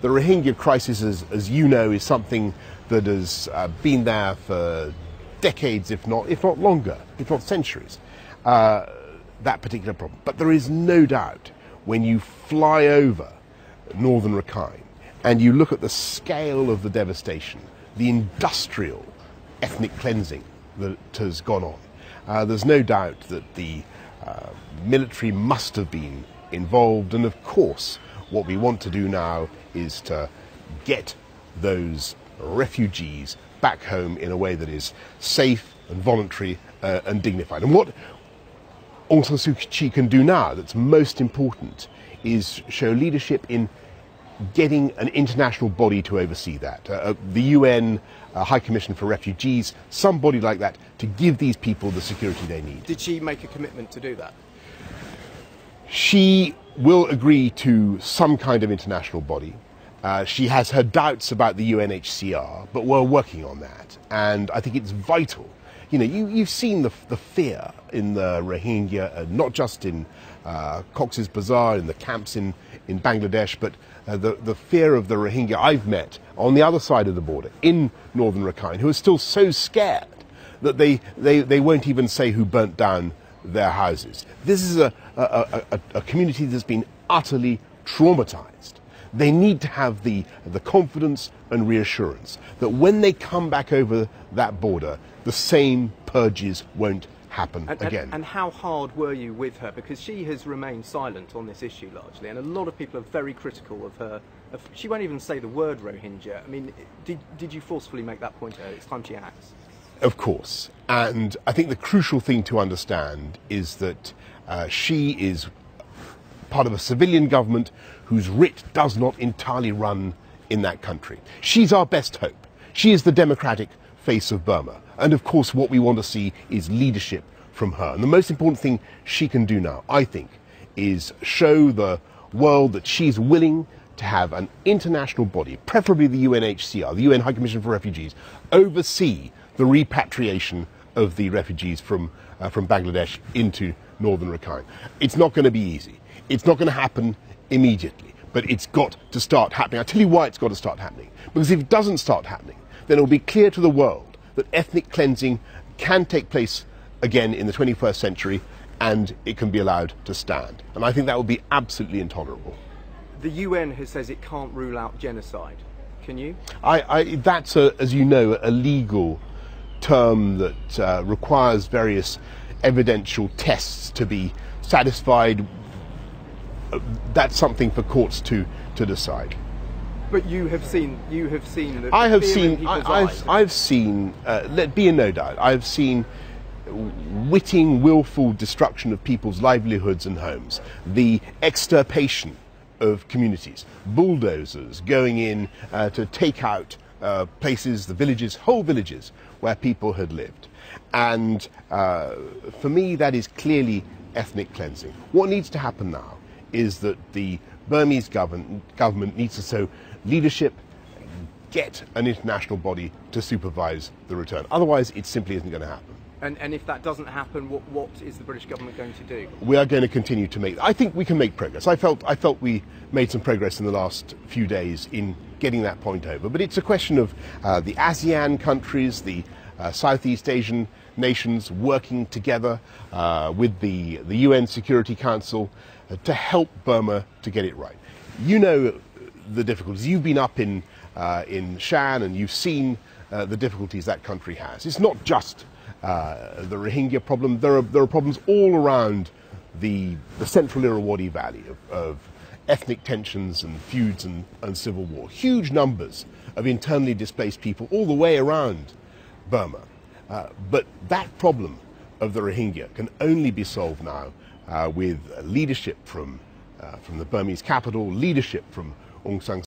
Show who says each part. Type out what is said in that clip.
Speaker 1: The Rohingya crisis, as you know, is something that has been there for decades, if not longer, if not centuries, that particular problem. But there is no doubt when you fly over northern Rakhine and you look at the scale of the devastation, the industrial ethnic cleansing that has gone on, there's no doubt that the military must have been involved. And of course, what we want to do now is to get those refugees back home in a way that is safe and voluntary and dignified. And what Aung San Suu Kyi can do now that's most important is show leadership in getting an international body to oversee that. The UN High Commission for Refugees, somebody like that, to give these people the security they need.
Speaker 2: Did she make a commitment to do that?
Speaker 1: She will agree to some kind of international body. She has her doubts about the UNHCR, but we're working on that. And I think it's vital. You know, you've seen the fear in the Rohingya, not just in Cox's Bazar, in the camps in Bangladesh, but the fear of the Rohingya I've met on the other side of the border, in northern Rakhine, who are still so scared that they won't even say who burnt down their houses. This is a community that's been utterly traumatized. They need to have the confidence and reassurance that when they come back over that border, the same purges won't happen again.
Speaker 2: And how hard were you with her? Because she has remained silent on this issue largely, and a lot of people are very critical of her. She won't even say the word Rohingya. I mean, did you forcefully make that point to her? It's time she acts.
Speaker 1: Of course. And I think the crucial thing to understand is that she is part of a civilian government whose writ does not entirely run in that country. She's our best hope. She is the democratic face of Burma. And of course, what we want to see is leadership from her. And the most important thing she can do now, I think, is show the world that she's willing to have an international body, preferably the UNHCR, the UN High Commission for Refugees, oversee the repatriation of the refugees from Bangladesh into northern Rakhine. It's not going to be easy. It's not going to happen immediately, but it's got to start happening. I'll tell you why it's got to start happening. Because if it doesn't start happening, then it will be clear to the world that ethnic cleansing can take place again in the 21st century, and it can be allowed to stand. And I think that would be absolutely intolerable.
Speaker 2: The UN says it can't rule out genocide. Can you?
Speaker 1: That's, as you know, a legal term that requires various evidential tests to be satisfied. That's something for courts to decide.
Speaker 2: But you have seen that.
Speaker 1: I've seen. Let be in no doubt. I've seen witting, willful destruction of people's livelihoods and homes, the extirpation of communities, bulldozers going in to take out places, the villages, whole villages where people had lived. And for me, that is clearly ethnic cleansing. What needs to happen now is that the Burmese government needs to show leadership, get an international body to supervise the return. Otherwise, it simply isn't going to happen.
Speaker 2: And if that doesn't happen, what is the British government going to do?
Speaker 1: We are going to continue to make. I think we can make progress. I felt we made some progress in the last few days in getting that point over. But it's a question of the ASEAN countries, the Southeast Asian nations working together with the UN Security Council to help Burma to get it right. You know the difficulties. You've been up in Shan and you've seen the difficulties that country has. It's not just the Rohingya problem. There are problems all around the central Irrawaddy Valley of ethnic tensions and feuds and civil war. Huge numbers of internally displaced people all the way around Burma. But that problem of the Rohingya can only be solved now with leadership from the Burmese capital, leadership from Aung San